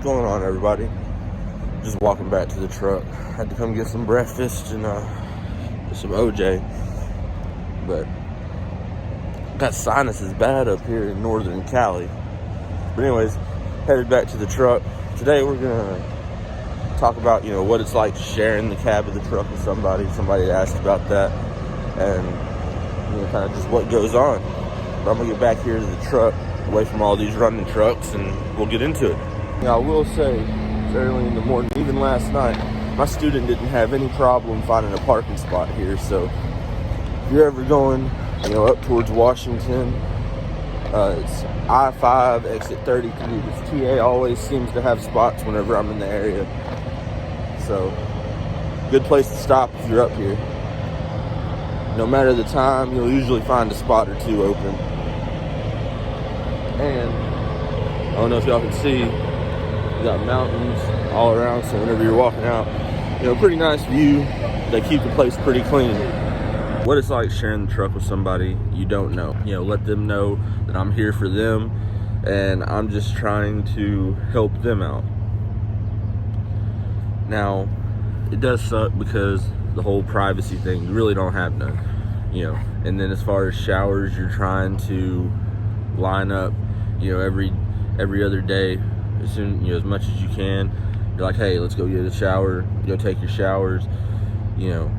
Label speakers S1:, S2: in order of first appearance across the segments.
S1: going on, everybody? Just walking back to the truck. Had to come get some breakfast and some OJ. But got sinuses bad up here in northern Cali. But anyways, headed back to the truck. Today we're gonna talk about, what it's like sharing the cab of the truck with somebody. Somebody asked about that, and kind of just what goes on. But I'm gonna get back here to the truck, away from all these running trucks, and we'll get into it. Now, I will say, it's early in the morning, even last night, my student didn't have any problem finding a parking spot here. So if you're ever going, up towards Washington, it's I-5, exit 33. This TA always seems to have spots whenever I'm in the area. So, good place to stop if you're up here. No matter the time, you'll usually find a spot or two open. And I don't know if y'all can see, you got mountains all around, so whenever you're walking out, pretty nice view. They keep the place pretty clean. What it's like sharing the truck with somebody you don't know. Let them know that I'm here for them and I'm just trying to help them out. Now, it does suck because the whole privacy thing, you really don't have none. And then as far as showers, you're trying to line up, every other day, as soon, as much as you can. You're like, hey, let's go get a shower, go take your showers. You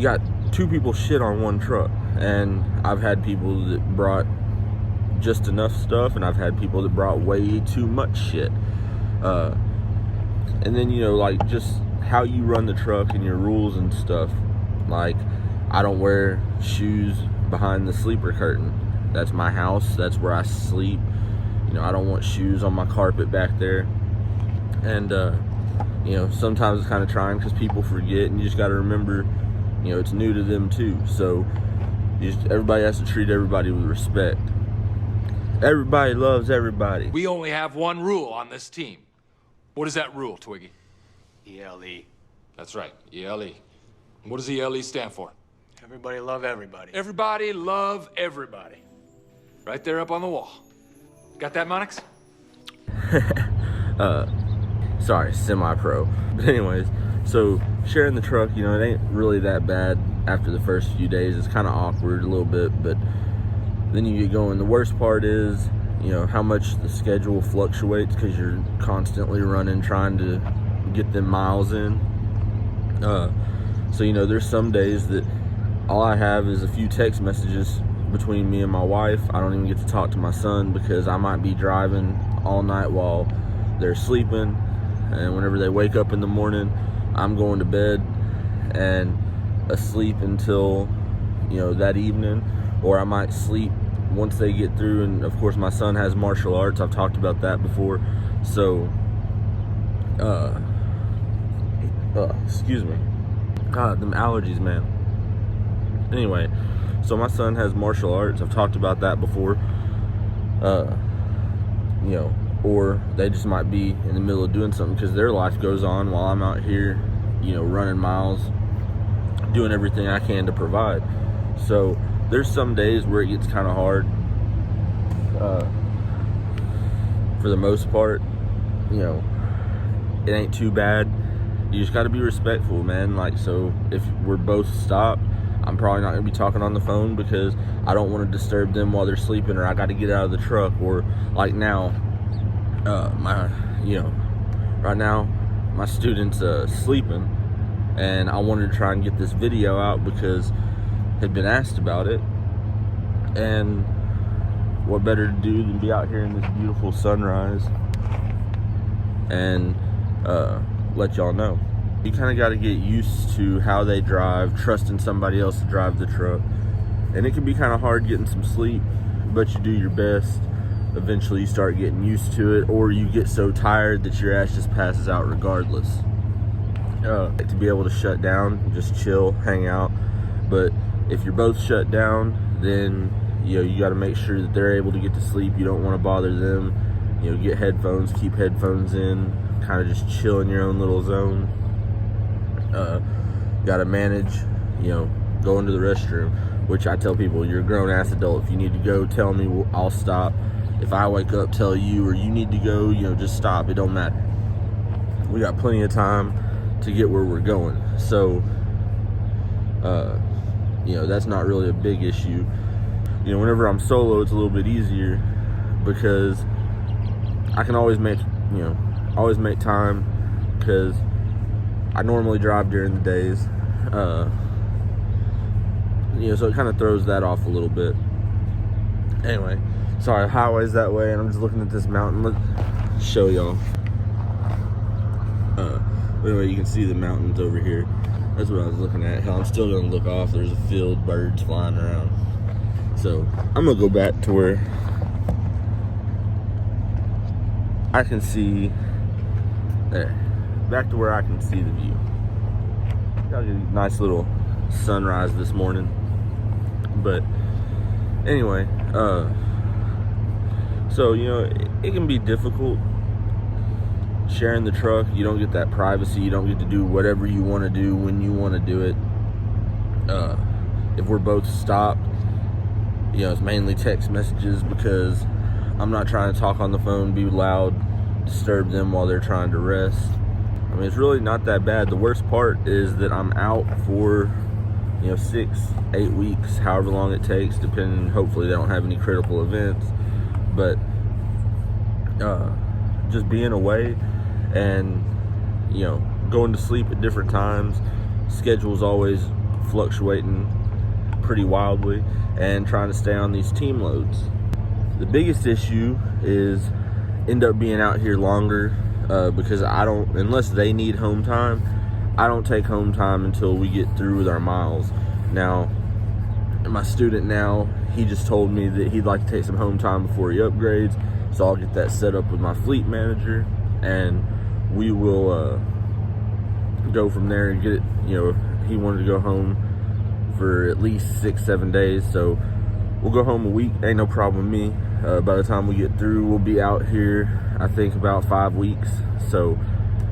S1: got two people shit on one truck, and I've had people that brought just enough stuff, and I've had people that brought way too much shit. And then, just how you run the truck and your rules and stuff. Like, I don't wear shoes behind the sleeper curtain. That's my house. That's where I sleep. I don't want shoes on my carpet back there. And, sometimes it's kind of trying because people forget, and you just got to remember, it's new to them too. So, everybody has to treat everybody with respect. Everybody loves everybody.
S2: We only have one rule on this team. What is that rule, Twiggy?
S3: ELE.
S2: That's right, ELE. What does ELE stand for?
S3: Everybody love everybody.
S2: Everybody love everybody. Right there up on the wall. Got that, Monix?
S1: Sorry, semi-pro. But anyways, so sharing the truck, it ain't really that bad after the first few days. It's kind of awkward a little bit, but then you get going. The worst part is, how much the schedule fluctuates because you're constantly running, trying to get them miles in. So, there's some days that all I have is a few text messages between me and my wife. I don't even get to talk to my son because I might be driving all night while they're sleeping. And whenever they wake up in the morning, I'm going to bed and asleep until, that evening. Or I might sleep once they get through. And of course, my son has martial arts. I've talked about that before. So, excuse me. God, them allergies, man. Anyway, so my son has martial arts. I've talked about that before. Or they just might be in the middle of doing something because their life goes on while I'm out here, running miles, doing everything I can to provide. So there's some days where it gets kind of hard. For the most part, it ain't too bad. You just got to be respectful, man. Like, so if we're both stopped, I'm probably not going to be talking on the phone because I don't want to disturb them while they're sleeping, or I got to get out of the truck. Or like now, right now, my student's sleeping, and I wanted to try and get this video out because had been asked about it. And what better to do than be out here in this beautiful sunrise and let y'all know. You kind of got to get used to how they drive, trusting somebody else to drive the truck. And it can be kind of hard getting some sleep, but you do your best. Eventually you start getting used to it, or you get so tired that your ass just passes out regardless. To be able to shut down, just chill, hang out. But if you're both shut down, then you got to make sure that they're able to get to sleep. You don't want to bother them. Get headphones, keep headphones in, kind of just chill in your own little zone. Got to manage, go into the restroom, which I tell people, you're a grown-ass adult. If you need to go, tell me, I'll stop. if I wake up, tell you, or you need to go, you know, just stop. It don't matter. We got plenty of time to get where we're going. So, you know, that's not really a big issue. You know, whenever I'm solo, it's a little bit easier because I can always make time, because I normally drive during the days. You know, so it kind of throws that off a little bit. Anyway, sorry, highway's that way, and I'm just looking at this mountain. Let's show y'all. Anyway, you can see the mountains over here. That's what I was looking at. Hell, I'm still gonna look off. There's a field, birds flying around. So I'm gonna go back to where I can see there. Back to where I can see the view. Got a nice little sunrise this morning. But anyway, so you know, it can be difficult sharing the truck. You don't get that privacy. You don't get to do whatever you want to do when you want to do it. If we're both stopped, you know, it's mainly text messages, because I'm not trying to talk on the phone, be loud, disturb them while they're trying to rest. I mean, it's really not that bad. The worst part is that I'm out for, you know, 6-8 weeks, however long it takes, depending. Hopefully they don't have any critical events. But just being away and, you know, going to sleep at different times, schedule's always fluctuating pretty wildly, and trying to stay on these team loads. The biggest issue is end up being out here longer, because I don't, unless they need home time, I don't take home time until we get through with our miles. Now, my student now, he just told me that he'd like to take some home time before he upgrades, so I'll get that set up with my fleet manager, and we will go from there and get it. You know, he wanted to go home for at least 6-7 days, so we'll go home a week. Ain't no problem with me. By the time we get through, we'll be out here, I think, about 5 weeks. So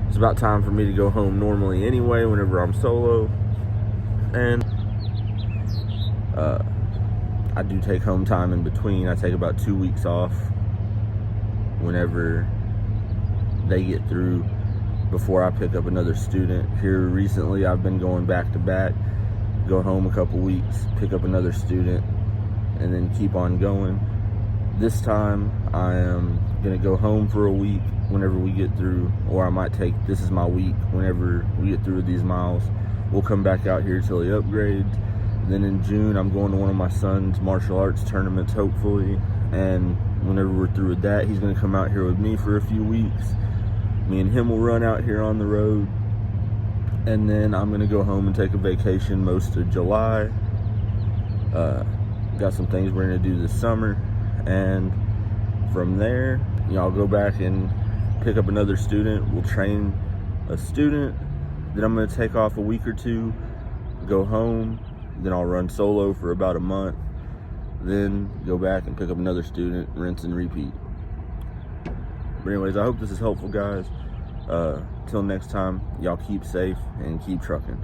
S1: it's about time for me to go home normally anyway, whenever I'm solo. And I do take home time in between. I take about 2 weeks off whenever they get through, before I pick up another student. Here recently, I've been going back to back, go home a couple weeks, pick up another student, and then keep on going. This time I am gonna go home for a week whenever we get through, or I might take, this is my week, whenever we get through with these miles. We'll come back out here till he upgrades. Then in June, I'm going to one of my son's martial arts tournaments, hopefully, and whenever we're through with that, he's gonna come out here with me for a few weeks. Me and him will run out here on the road, and then I'm gonna go home and take a vacation most of July. Got some things we're gonna do this summer, and from there, you know, I'll go back and pick up another student. We'll train a student, then I'm gonna take off a week or two, go home, then I'll run solo for about a month, then go back and pick up another student, rinse and repeat. But anyways, I hope this is helpful, guys. Till next time, y'all keep safe and keep trucking.